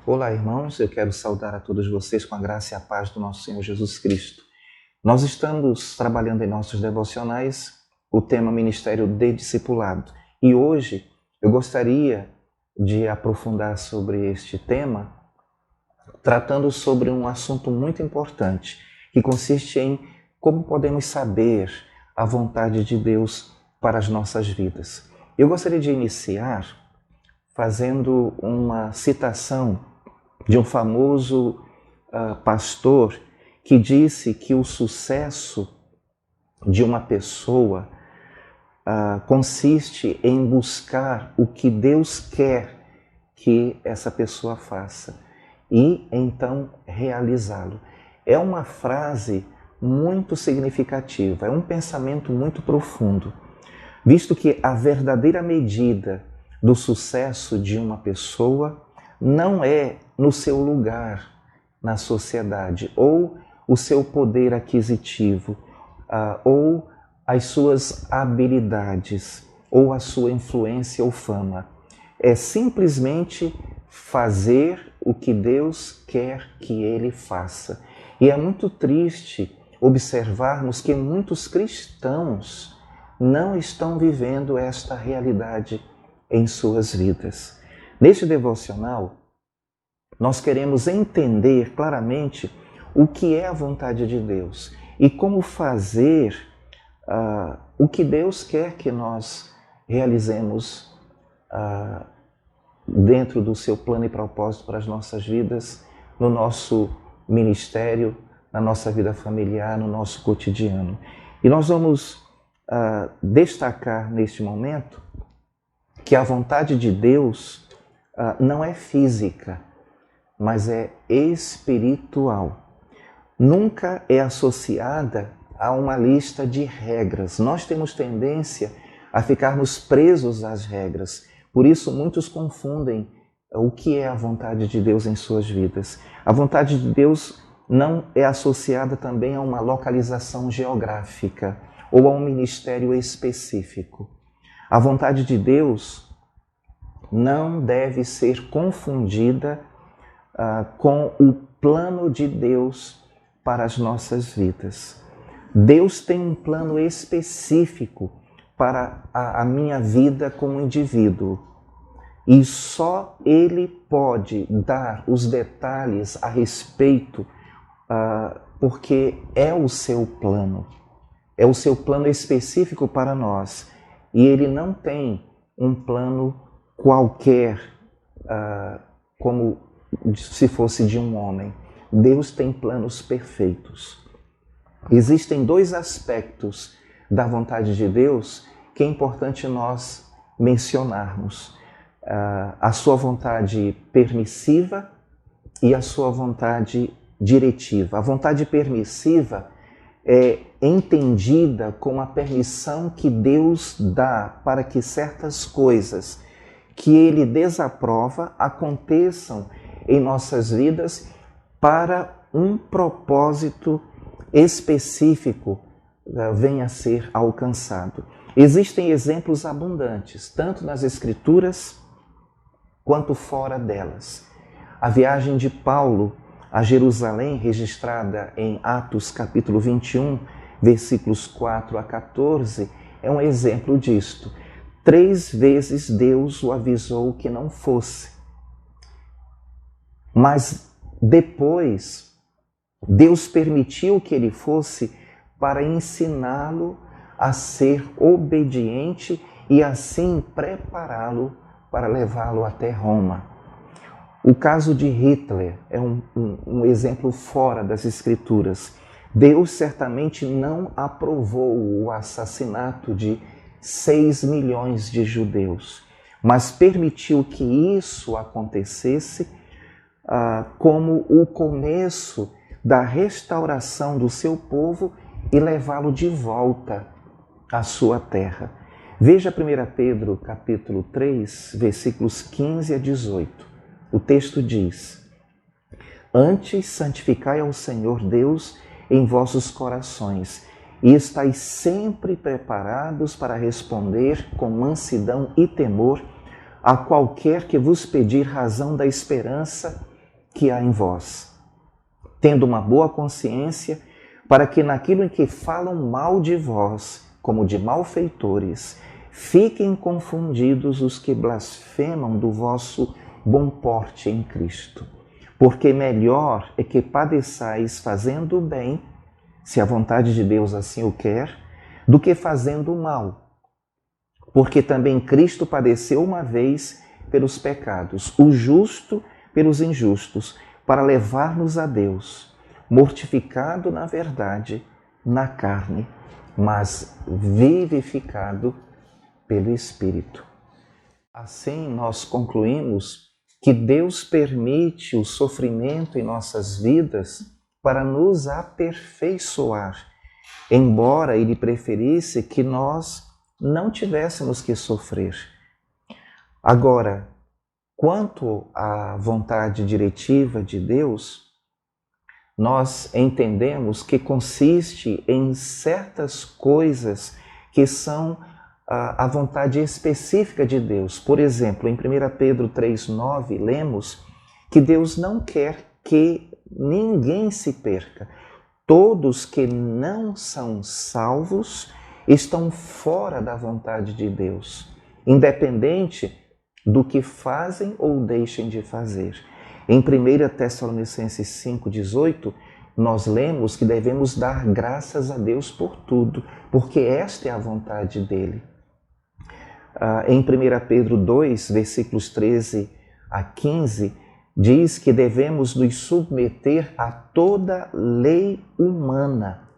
Olá, irmãos, eu quero saudar a todos vocês com a graça e a paz do nosso Senhor Jesus Cristo. Nós estamos trabalhando em nossos devocionais o tema Ministério de Discipulado e hoje eu gostaria de aprofundar sobre este tema, tratando sobre um assunto muito importante, que consiste em como podemos saber a vontade de Deus para as nossas vidas. Eu gostaria de iniciar fazendo uma citação de um famoso pastor que disse que o sucesso de uma pessoa consiste em buscar o que Deus quer que essa pessoa faça e então realizá-lo. É uma frase muito significativa, é um pensamento muito profundo, visto que a verdadeira medida do sucesso de uma pessoa não é no seu lugar na sociedade, ou o seu poder aquisitivo, ou as suas habilidades, ou a sua influência ou fama. É simplesmente fazer o que Deus quer que ele faça. E é muito triste observarmos que muitos cristãos não estão vivendo esta realidade em suas vidas. Neste devocional, nós queremos entender claramente o que é a vontade de Deus e como fazer o que Deus quer que nós realizemos dentro do seu plano e propósito para as nossas vidas, no nosso ministério, na nossa vida familiar, no nosso cotidiano. E nós vamos destacar neste momento que a vontade de Deus não é física, mas é espiritual. Nunca é associada a uma lista de regras. Nós temos tendência a ficarmos presos às regras. Por isso, muitos confundem o que é a vontade de Deus em suas vidas. A vontade de Deus não é associada também a uma localização geográfica ou a um ministério específico. A vontade de Deus não deve ser confundida com o plano de Deus para as nossas vidas. Deus tem um plano específico para a minha vida como indivíduo e só Ele pode dar os detalhes a respeito porque é o seu plano específico para nós e Ele não tem um plano qualquer como se fosse de um homem. Deus tem planos perfeitos. Existem dois aspectos da vontade de Deus que é importante nós mencionarmos. A sua vontade permissiva e a sua vontade diretiva. A vontade permissiva é entendida como a permissão que Deus dá para que certas coisas que Ele desaprova aconteçam em nossas vidas para um propósito específico venha a ser alcançado. Existem exemplos abundantes, tanto nas Escrituras quanto fora delas. A viagem de Paulo a Jerusalém, registrada em Atos capítulo 21, versículos 4 a 14, é um exemplo disto. 3 vezes Deus o avisou que não fosse. Mas depois, Deus permitiu que ele fosse para ensiná-lo a ser obediente e assim prepará-lo para levá-lo até Roma. O caso de Hitler é um exemplo fora das Escrituras. Deus certamente não aprovou o assassinato de 6 milhões de judeus, mas permitiu que isso acontecesse como o começo da restauração do seu povo e levá-lo de volta à sua terra. Veja 1 Pedro capítulo 3, versículos 15 a 18. O texto diz: Antes santificai ao Senhor Deus em vossos corações, e estáis sempre preparados para responder com mansidão e temor a qualquer que vos pedir razão da esperança que há em vós, tendo uma boa consciência, para que naquilo em que falam mal de vós, como de malfeitores, fiquem confundidos os que blasfemam do vosso bom porte em Cristo. Porque melhor é que padeçais fazendo o bem, se a vontade de Deus assim o quer, do que fazendo o mal. Porque também Cristo padeceu uma vez pelos pecados, o justo pelos injustos, para levar-nos a Deus, mortificado na verdade, na carne, mas vivificado pelo Espírito. Assim, nós concluímos que Deus permite o sofrimento em nossas vidas para nos aperfeiçoar, embora Ele preferisse que nós não tivéssemos que sofrer. Agora, quanto à vontade diretiva de Deus, nós entendemos que consiste em certas coisas que são a vontade específica de Deus. Por exemplo, em 1 Pedro 3,9, lemos que Deus não quer que ninguém se perca. Todos que não são salvos estão fora da vontade de Deus, independente do que fazem ou deixem de fazer. Em 1 Tessalonicenses 5,18, nós lemos que devemos dar graças a Deus por tudo, porque esta é a vontade dele. Em 1 Pedro 2, versículos 13 a 15, diz que devemos nos submeter a toda lei humana.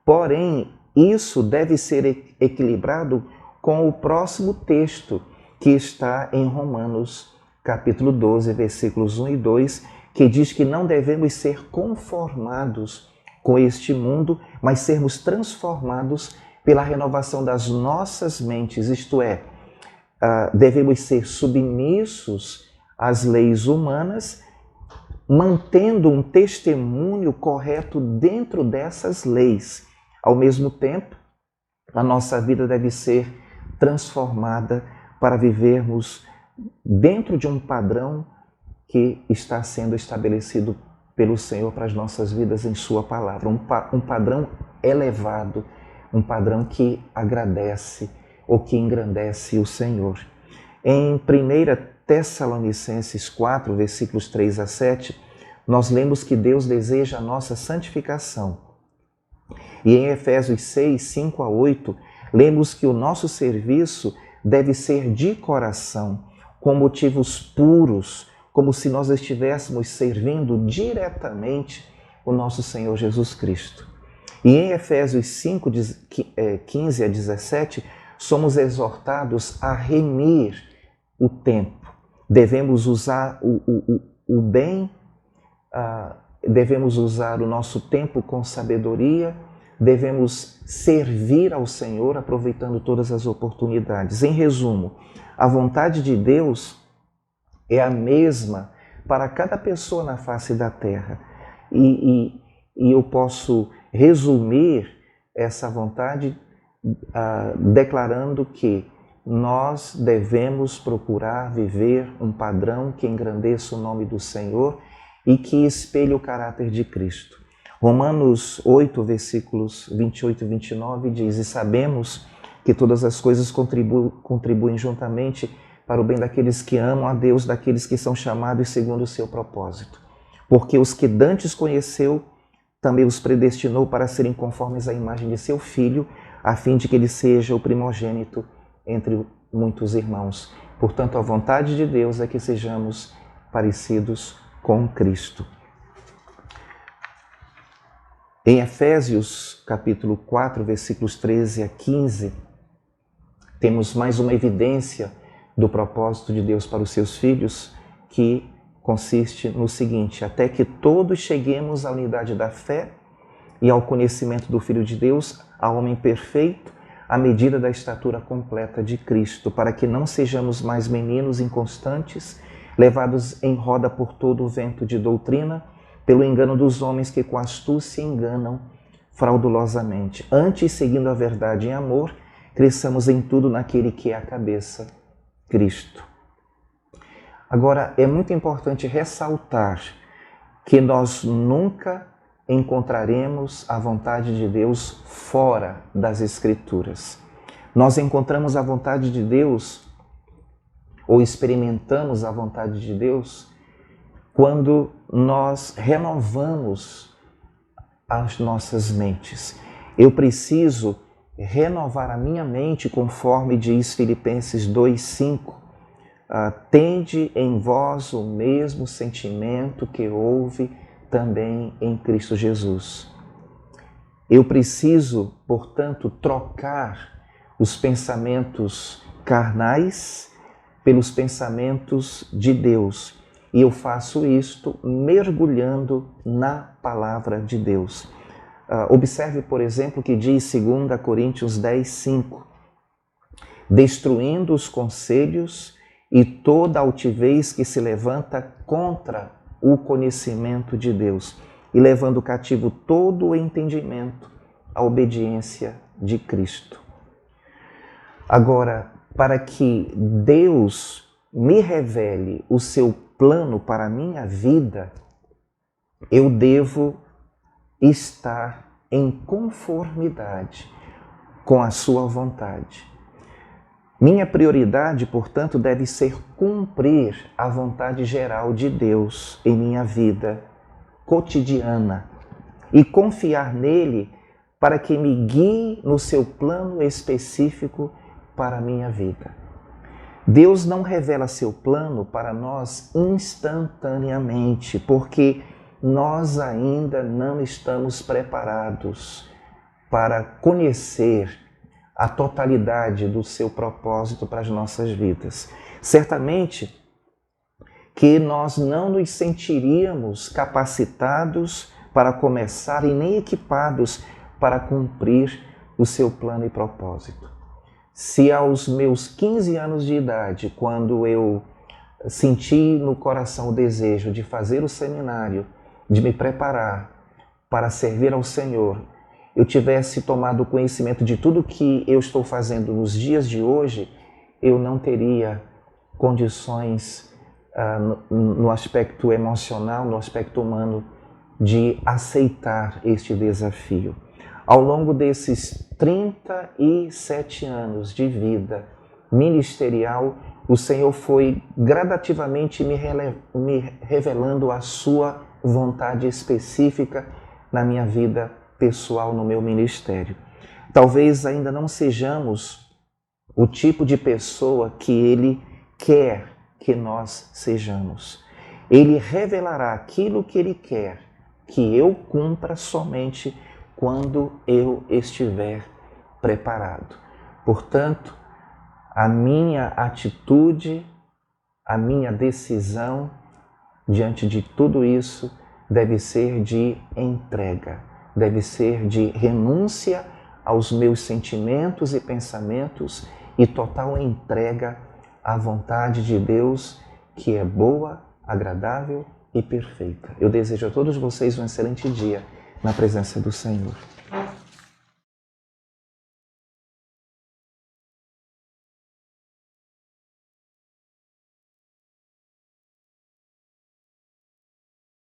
Porém, isso deve ser equilibrado com o próximo texto, que está em Romanos, capítulo 12, versículos 1 e 2, que diz que não devemos ser conformados com este mundo, mas sermos transformados pela renovação das nossas mentes, isto é, devemos ser submissos às leis humanas, mantendo um testemunho correto dentro dessas leis. Ao mesmo tempo, a nossa vida deve ser transformada para vivermos dentro de um padrão que está sendo estabelecido pelo Senhor para as nossas vidas em Sua palavra. Um padrão elevado, um padrão que agradece ou que engrandece o Senhor. Em 1 Tessalonicenses 4, versículos 3 a 7, nós lemos que Deus deseja a nossa santificação. E em Efésios 6, 5 a 8, lemos que o nosso serviço deve ser de coração, com motivos puros, como se nós estivéssemos servindo diretamente o nosso Senhor Jesus Cristo. E em Efésios 5, 15 a 17, somos exortados a remir o tempo. Devemos usar o bem, devemos usar o nosso tempo com sabedoria, devemos servir ao Senhor aproveitando todas as oportunidades. Em resumo, a vontade de Deus é a mesma para cada pessoa na face da terra. E eu posso resumir essa vontade declarando que nós devemos procurar viver um padrão que engrandeça o nome do Senhor e que espelhe o caráter de Cristo. Romanos 8, versículos 28 e 29 diz: E sabemos que todas as coisas contribuem juntamente para o bem daqueles que amam a Deus, daqueles que são chamados segundo o seu propósito. Porque os que dantes conheceu, também os predestinou para serem conformes à imagem de seu Filho, a fim de que ele seja o primogênito entre muitos irmãos. Portanto, a vontade de Deus é que sejamos parecidos com Cristo. Em Efésios, capítulo 4, versículos 13 a 15, temos mais uma evidência do propósito de Deus para os seus filhos, que consiste no seguinte: até que todos cheguemos à unidade da fé e ao conhecimento do Filho de Deus, ao homem perfeito, à medida da estatura completa de Cristo, para que não sejamos mais meninos inconstantes, levados em roda por todo o vento de doutrina, pelo engano dos homens que com astúcia enganam fraudulosamente. Antes, seguindo a verdade em amor, cresçamos em tudo naquele que é a cabeça, Cristo. Agora, é muito importante ressaltar que nós nunca encontraremos a vontade de Deus fora das Escrituras. Nós encontramos a vontade de Deus, ou experimentamos a vontade de Deus, quando nós renovamos as nossas mentes. Eu preciso renovar a minha mente, conforme diz Filipenses 2:5. Tende em vós o mesmo sentimento que houve também em Cristo Jesus. Eu preciso, portanto, trocar os pensamentos carnais pelos pensamentos de Deus. E eu faço isto mergulhando na palavra de Deus. Observe, por exemplo, que diz 2 Coríntios 10:5. Destruindo os conselhos e toda altivez que se levanta contra o conhecimento de Deus, e levando cativo todo o entendimento à obediência de Cristo. Agora, para que Deus me revele o seu plano para a minha vida, eu devo estar em conformidade com a sua vontade. Minha prioridade, portanto, deve ser cumprir a vontade geral de Deus em minha vida cotidiana e confiar nele para que me guie no seu plano específico para a minha vida. Deus não revela seu plano para nós instantaneamente, porque nós ainda não estamos preparados para conhecer a totalidade do seu propósito para as nossas vidas. Certamente que nós não nos sentiríamos capacitados para começar e nem equipados para cumprir o seu plano e propósito. Se aos meus 15 anos de idade, quando eu senti no coração o desejo de fazer o seminário, de me preparar para servir ao Senhor, eu tivesse tomado conhecimento de tudo que eu estou fazendo nos dias de hoje, eu não teria condições no aspecto emocional, no aspecto humano, de aceitar este desafio. Ao longo desses 37 anos de vida ministerial, o Senhor foi gradativamente me revelando a sua vontade específica na minha vida pessoal, no meu ministério. Talvez ainda não sejamos o tipo de pessoa que Ele quer que nós sejamos. Ele revelará aquilo que Ele quer que eu cumpra somente quando eu estiver preparado. Portanto, a minha atitude, a minha decisão diante de tudo isso deve ser de entrega, deve ser de renúncia aos meus sentimentos e pensamentos e total entrega à vontade de Deus, que é boa, agradável e perfeita. Eu desejo a todos vocês um excelente dia na presença do Senhor.